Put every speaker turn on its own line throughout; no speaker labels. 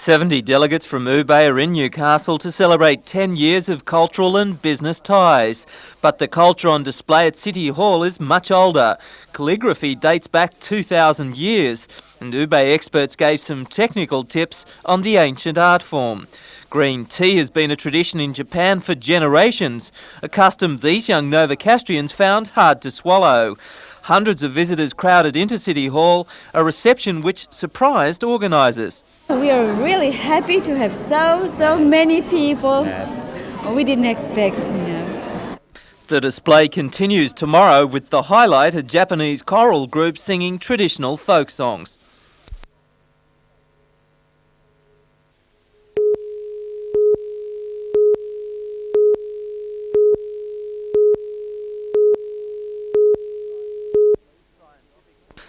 70 delegates from Ubay are in Newcastle to celebrate 10 years of cultural and business ties. But the culture on display at City Hall is much older. Calligraphy dates back 2,000 years, and Ubay experts gave some technical tips on the ancient art form. Green tea has been a tradition in Japan for generations, a custom these young Novocastrians found hard to swallow. Hundreds of visitors crowded into City Hall, a reception which surprised organisers.
We are really happy to have so many people. We didn't expect,
The display continues tomorrow with the highlight a Japanese choral group singing traditional folk songs.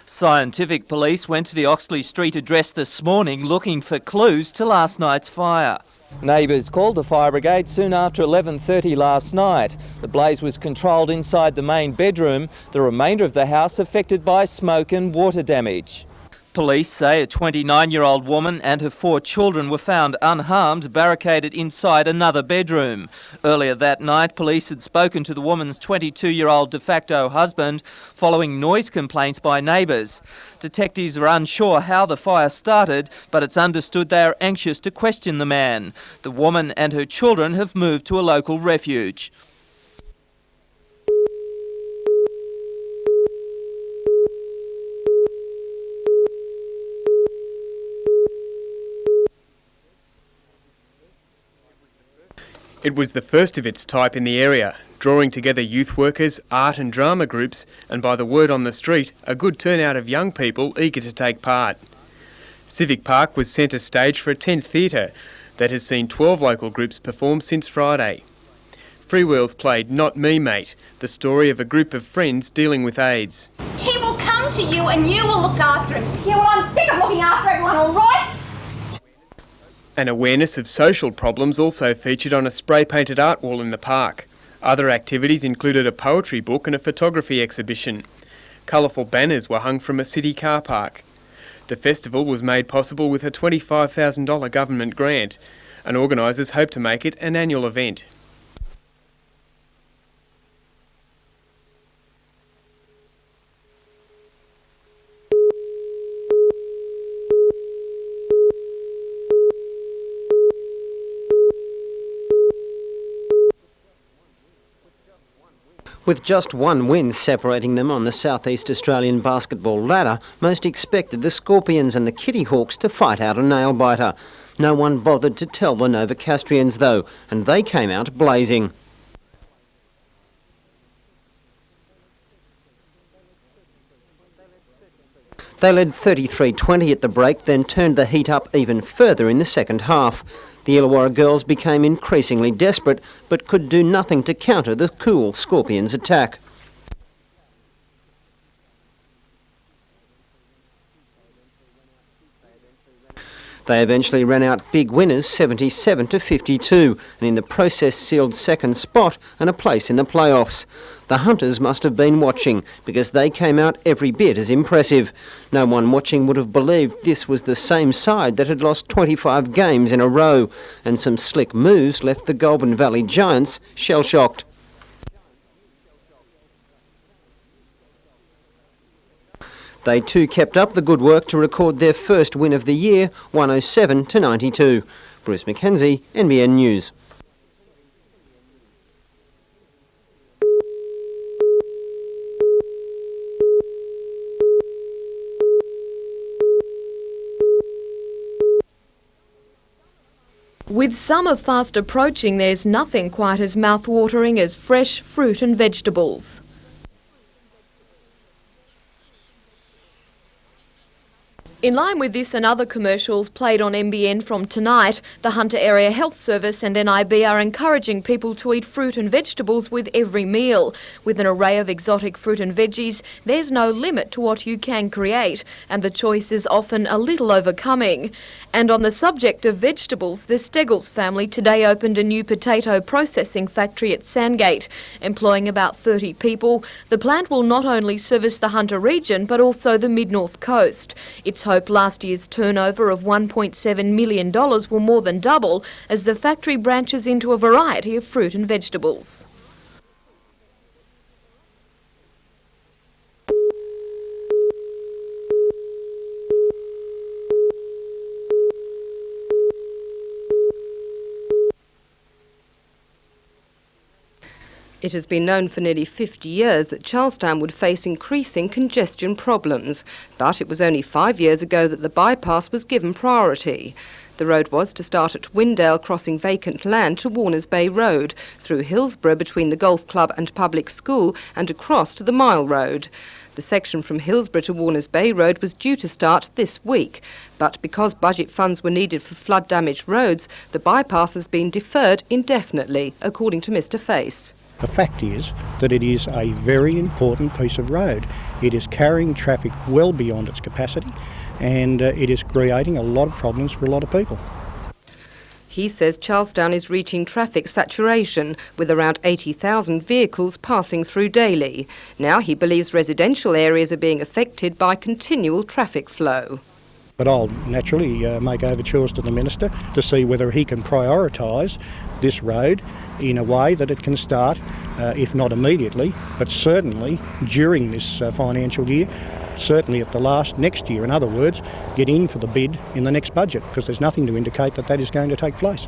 Scientific police went to the Oxley Street address this morning looking for clues to last night's fire. Neighbours called the fire brigade soon after 11:30 last night. The blaze was controlled inside the main bedroom, the remainder of the house affected by smoke and water damage. Police say a 29-year-old woman and her 4 children were found unharmed, barricaded inside another bedroom. Earlier that night, police had spoken to the woman's 22-year-old de facto husband following noise complaints by neighbours. Detectives are unsure how the fire started, but it's understood they are anxious to question the man. The woman and her children have moved to a local refuge.
It was the first of its type in the area, drawing together youth workers, art and drama groups, and by the word on the street, a good turnout of young people eager to take part. Civic Park was centre stage for a tent theatre that has seen 12 local groups perform since Friday. Freewheels played Not Me Mate, the story of a group of friends dealing with AIDS.
He will come to you and you will look after him. Yeah, well, I'm sick of looking after everyone, all right?
An awareness of social problems also featured on a spray-painted art wall in the park. Other activities included a poetry book and a photography exhibition. Colourful banners were hung from a city car park. The festival was made possible with a $25,000 government grant, and organisers hope to make it an annual event.
With just one win separating them on the South East Australian basketball ladder, most expected the Scorpions and the Kitty Hawks to fight out a nail-biter. No one bothered to tell the Novocastrians though, and they came out blazing. They led 33-20 at the break, then turned the heat up even further in the second half. The Illawarra girls became increasingly desperate, but could do nothing to counter the cool Scorpions' attack. They eventually ran out big winners 77-52 and in the process sealed second spot and a place in the playoffs. The Hunters must have been watching because they came out every bit as impressive. No one watching would have believed this was the same side that had lost 25 games in a row, and some slick moves left the Goulburn Valley Giants shell-shocked. They too kept up the good work to record their first win of the year, 107-92. Bruce Mackenzie, NBN News.
With summer fast approaching, there's nothing quite as mouth-watering as fresh fruit and vegetables. In line with this and other commercials played on NBN from tonight, the Hunter Area Health Service and NIB are encouraging people to eat fruit and vegetables with every meal. With an array of exotic fruit and veggies, there's no limit to what you can create, and the choice is often a little overcoming. And on the subject of vegetables, the Steggles family today opened a new potato processing factory at Sandgate, employing about 30 people. The plant will not only service the Hunter region, but also the mid-north coast. It's hope last year's turnover of $1.7 million will more than double as the factory branches into a variety of fruit and vegetables. It has been known for nearly 50 years that Charlestown would face increasing congestion problems, but it was only 5 years ago that the bypass was given priority. The road was to start at Windale, crossing vacant land to Warners Bay Road, through Hillsborough between the Golf Club and Public School, and across to the Mile Road. The section from Hillsborough to Warners Bay Road was due to start this week, but because budget funds were needed for flood-damaged roads, the bypass has been deferred indefinitely, according to Mr Face.
The fact is that it is a very important piece of road. It is carrying traffic well beyond its capacity, and it is creating a lot of problems for a lot of people.
He says Charlestown is reaching traffic saturation, with around 80,000 vehicles passing through daily. Now he believes residential areas are being affected by continual traffic flow.
But I'll naturally make overtures to the Minister to see whether he can prioritise this road in a way that it can start, if not immediately, but certainly during this financial year, certainly at the last next year. In other words, get in for the bid in the next budget, because there's nothing to indicate that that is going to take place.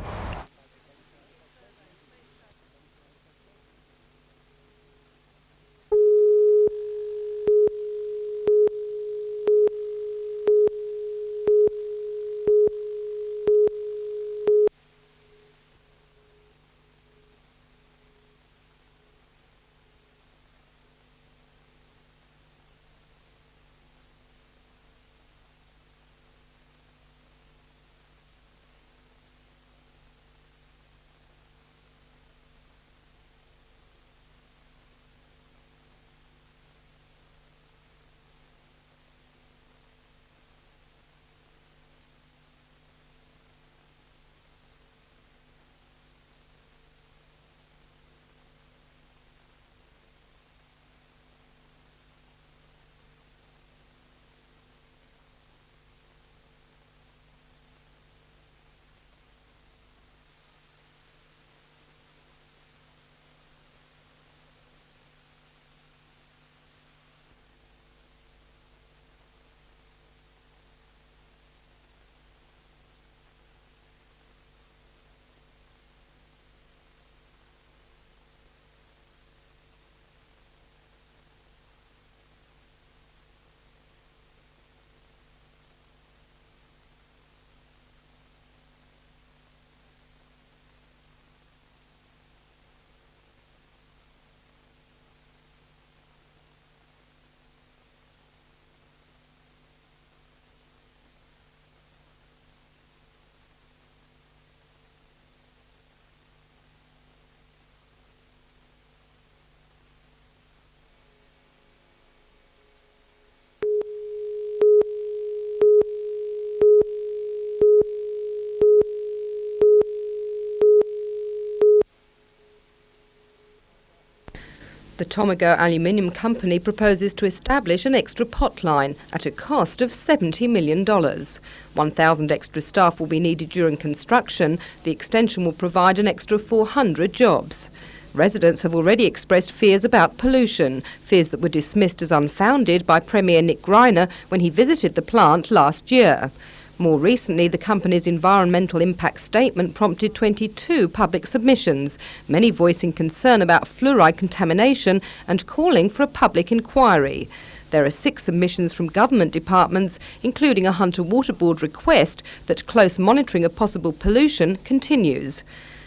The Tomago Aluminium Company proposes to establish an extra pot line at a cost of $70 million. 1,000 extra staff will be needed during construction. The extension will provide an extra 400 jobs. Residents have already expressed fears about pollution, fears that were dismissed as unfounded by Premier Nick Greiner when he visited the plant last year. More recently, the company's environmental impact statement prompted 22 public submissions, many voicing concern about fluoride contamination and calling for a public inquiry. There are 6 submissions from government departments, including a Hunter Water Board request that close monitoring of possible pollution continues.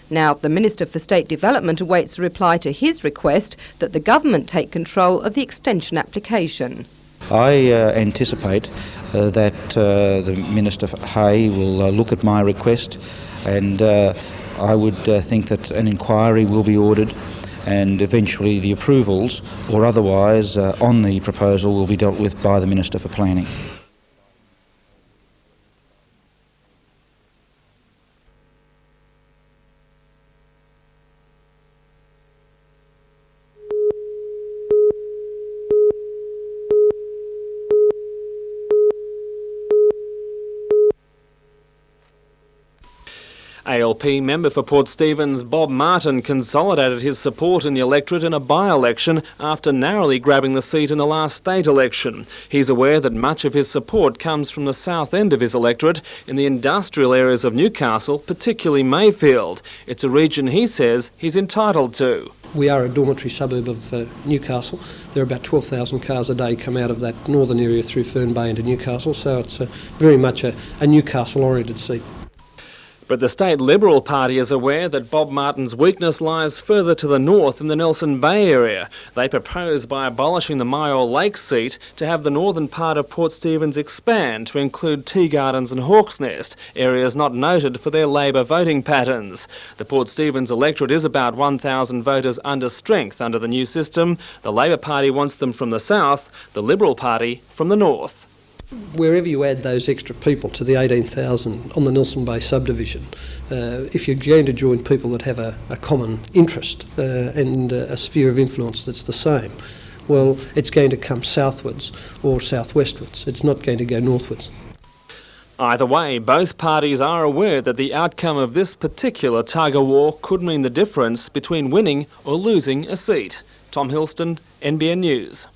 Now, the Minister for State Development awaits a reply to his request that the government take control of the extension application.
I anticipate that the Minister Hay will look at my request, and I would think that an inquiry will be ordered, and eventually the approvals or otherwise on the proposal will be dealt with by the Minister for Planning.
ALP member for Port Stephens Bob Martin consolidated his support in the electorate in a by-election after narrowly grabbing the seat in the last state election. He's aware that much of his support comes from the south end of his electorate in the industrial areas of Newcastle, particularly Mayfield. It's a region he says he's entitled to.
We are a dormitory suburb of Newcastle. There are about 12,000 cars a day come out of that northern area through Fern Bay into Newcastle, so it's very much a Newcastle-oriented seat.
But the State Liberal Party is aware that Bob Martin's weakness lies further to the north in the Nelson Bay area. They propose, by abolishing the Myall Lake seat, to have the northern part of Port Stephens expand to include Tea Gardens and Hawk's Nest, areas not noted for their Labor voting patterns. The Port Stephens electorate is about 1,000 voters under strength under the new system. The Labor Party wants them from the south, the Liberal Party from the north.
Wherever you add those extra people to the 18,000 on the Nelson Bay subdivision, if you're going to join people that have a common interest and a sphere of influence that's the same, well, it's going to come southwards or southwestwards. It's not going to go northwards.
Either way, both parties are aware that the outcome of this particular tug-of-war could mean the difference between winning or losing a seat. Tom Hilston, NBN News.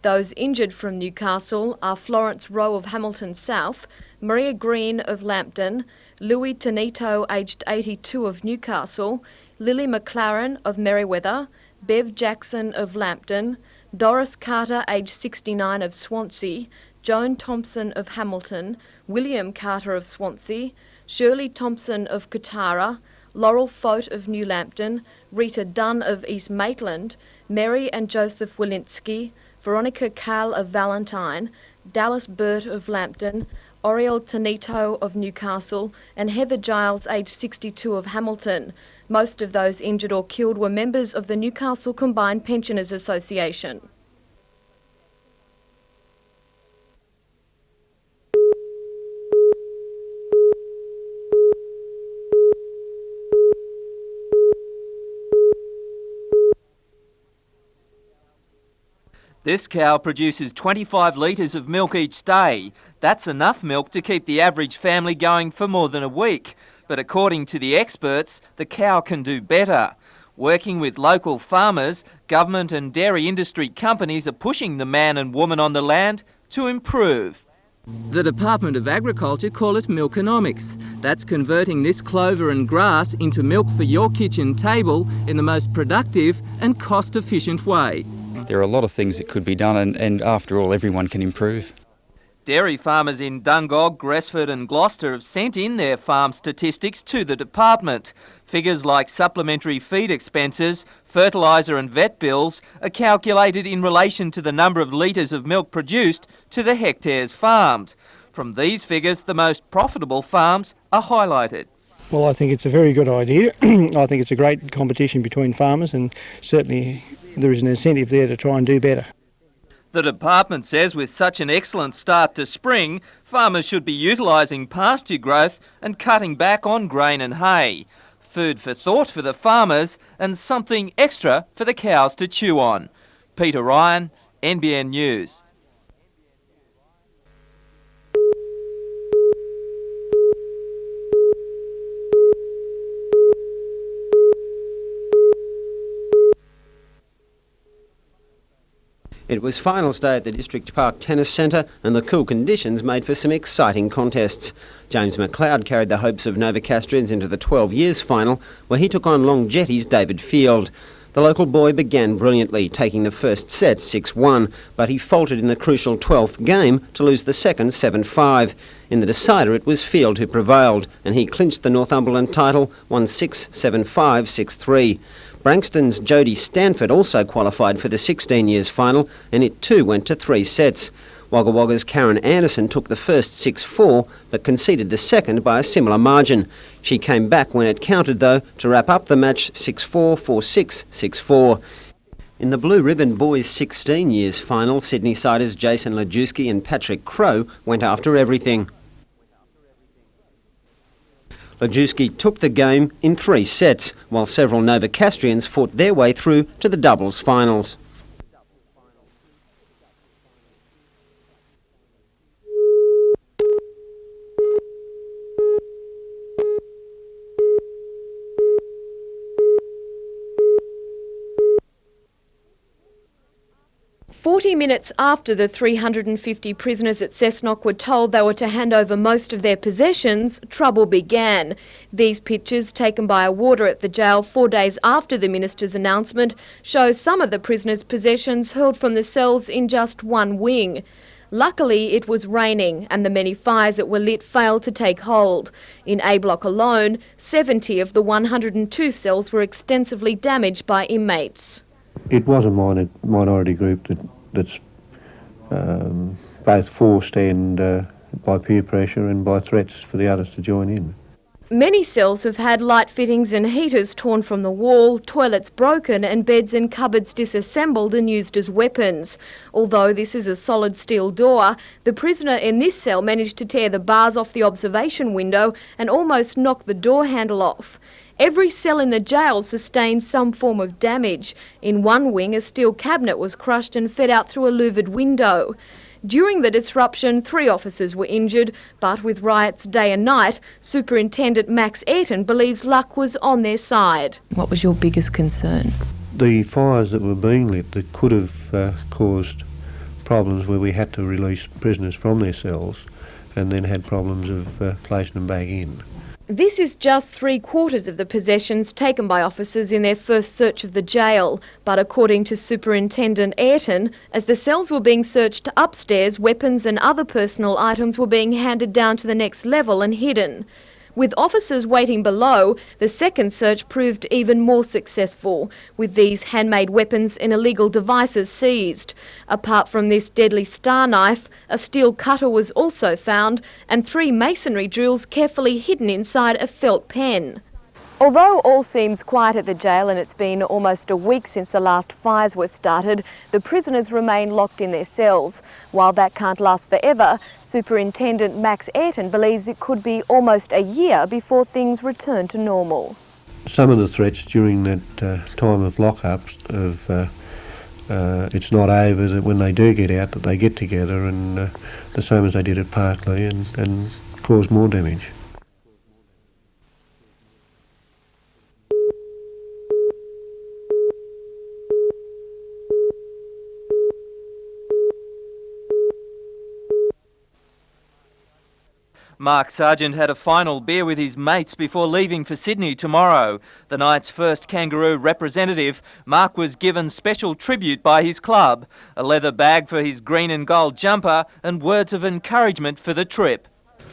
Those injured from Newcastle are Florence Rowe of Hamilton South, Maria Green of Lambton, Louis Tonito, aged 82 of Newcastle, Lily McLaren of Merriweather, Bev Jackson of Lambton, Doris Carter, aged 69 of Swansea, Joan Thompson of Hamilton, William Carter of Swansea, Shirley Thompson of Katara, Laurel Fote of New Lambton, Rita Dunn of East Maitland, Mary and Joseph Walensky, Veronica Carl of Valentine, Dallas Burt of Lambton, Oriel Tonito of Newcastle, and Heather Giles, aged 62 of Hamilton. Most of those injured or killed were members of the Newcastle Combined Pensioners Association.
This cow produces 25 litres of milk each day. That's enough milk to keep the average family going for more than a week. But according to the experts, the cow can do better. Working with local farmers, government and dairy industry companies are pushing the man and woman on the land to improve. The Department of Agriculture call it milkonomics. That's converting this clover and grass into milk for your kitchen table in the most productive and cost-efficient way.
There are a lot of things that could be done and after all, everyone can improve.
Dairy farmers in Dungog, Gresford and Gloucester have sent in their farm statistics to the department. Figures like supplementary feed expenses, fertiliser and vet bills are calculated in relation to the number of litres of milk produced to the hectares farmed. From these figures, the most profitable farms are highlighted.
Well, I think it's a very good idea. I think it's a great competition between farmers, and certainly there is an incentive there to try and do better.
The department says with such an excellent start to spring, farmers should be utilising pasture growth and cutting back on grain and hay. Food for thought for the farmers and something extra for the cows to chew on. Peter Ryan, NBN News.
It was finals day at the District Park Tennis Centre and the cool conditions made for some exciting contests. James McLeod carried the hopes of Novocastrians into the 12 years final where he took on Long Jetty's David Field. The local boy began brilliantly, taking the first set 6-1, but he faltered in the crucial 12th game to lose the second 7-5. In the decider it was Field who prevailed and he clinched the Northumberland title 1-6, 7-5, 6-3. Branxton's Jodie Stanford also qualified for the 16 years final and it too went to 3 sets. Wagga Wagga's Karen Anderson took the first 6-4 but conceded the second by a similar margin. She came back when it counted though to wrap up the match 6-4, 4-6, 6-4. In the Blue Ribbon Boys 16 years final, Sydney-siders Jason Lajewski and Patrick Crow went after everything. Lajewski took the game in 3 sets, while several Novocastrians fought their way through to the doubles finals.
"40 minutes after the 350 prisoners at Cessnock were told they were to hand over most of their possessions, trouble began. These pictures, taken by a warder at the jail 4 days after the minister's announcement, show some of the prisoners' possessions hurled from the cells in just one wing. Luckily, it was raining and the many fires that were lit failed to take hold. In A Block alone, 70 of the 102 cells were extensively damaged by inmates.
It was a minority group that's both forced and by peer pressure and by threats for the others to join in.
Many cells have had light fittings and heaters torn from the wall, toilets broken and beds and cupboards disassembled and used as weapons. Although this is a solid steel door, the prisoner in this cell managed to tear the bars off the observation window and almost knock the door handle off. Every cell in the jail sustained some form of damage. In one wing, a steel cabinet was crushed and fed out through a louvered window. During the disruption, 3 officers were injured, but with riots day and night, Superintendent Max Ayrton believes luck was on their side.
What was your biggest concern?
The fires that were being lit that could have caused problems where we had to release prisoners from their cells and then had problems of placing them back in.
This is just 3/4 of the possessions taken by officers in their first search of the jail. But according to Superintendent Ayrton, as the cells were being searched upstairs, weapons and other personal items were being handed down to the next level and hidden. With officers waiting below, the second search proved even more successful, with these handmade weapons and illegal devices seized. Apart from this deadly star knife, a steel cutter was also found and 3 masonry drills carefully hidden inside a felt pen. Although all seems quiet at the jail and it's been almost a week since the last fires were started, the prisoners remain locked in their cells. While that can't last forever, Superintendent Max Ayrton believes it could be almost a year before things return to normal.
Some of the threats during that time of lockups of it's not over, that when they do get out that they get together and the same as they did at Parkley and cause more damage.
Mark Sargent had a final beer with his mates before leaving for Sydney tomorrow. The night's first Kangaroo representative, Mark was given special tribute by his club, a leather bag for his green and gold jumper and words of encouragement for the trip.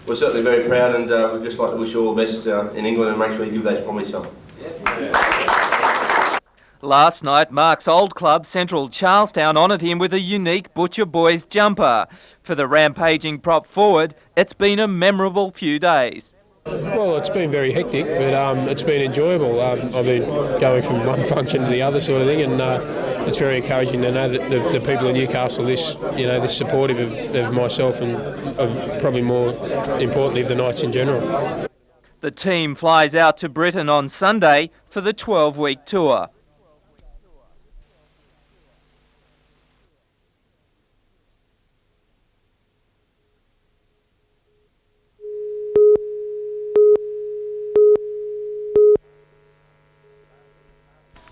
We're certainly very proud and we'd just like to wish you all the best in England and make sure you give those promise some.
Last night, Mark's old club, Central Charlestown, honoured him with a unique Butcher Boys jumper. For the rampaging prop forward, it's been a memorable few days.
Well, it's been very hectic, but it's been enjoyable. I've been going from one function to the other sort of thing, and it's very encouraging to know that the people in Newcastle this supportive of myself and probably more importantly of the Knights in general.
The team flies out to Britain on Sunday for the 12-week tour.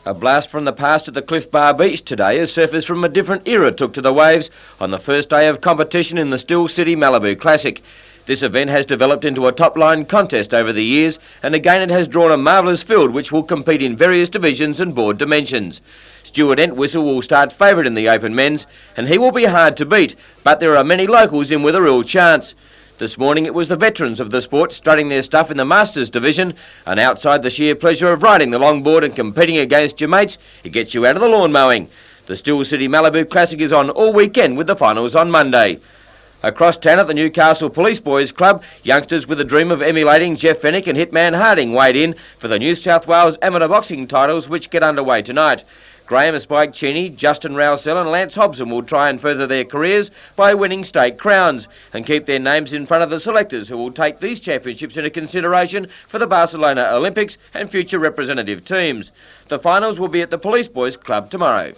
A blast from the past at the Cliff Bar Beach today as surfers from a different era took to the waves on the first day of competition in the Still City Malibu Classic. This event has developed into a top-line contest over the years, and again it has drawn a marvellous field which will compete in various divisions and board dimensions. Stuart Entwistle will start favourite in the Open Men's, and he will be hard to beat, but there are many locals in with a real chance. This morning it was the veterans of the sport strutting their stuff in the Masters division, and outside the sheer pleasure of riding the longboard and competing against your mates, it gets you out of the lawn mowing. The Still City Malibu Classic is on all weekend with the finals on Monday. Across town at the Newcastle Police Boys Club, youngsters with a dream of emulating Jeff Fennick and Hitman Harding weighed in for the New South Wales amateur boxing titles which get underway tonight. Graham Spike Cheney, Justin Rousell and Lance Hobson will try and further their careers by winning state crowns and keep their names in front of the selectors who will take these championships into consideration for the Barcelona Olympics and future representative teams. The finals will be at the Police Boys Club tomorrow.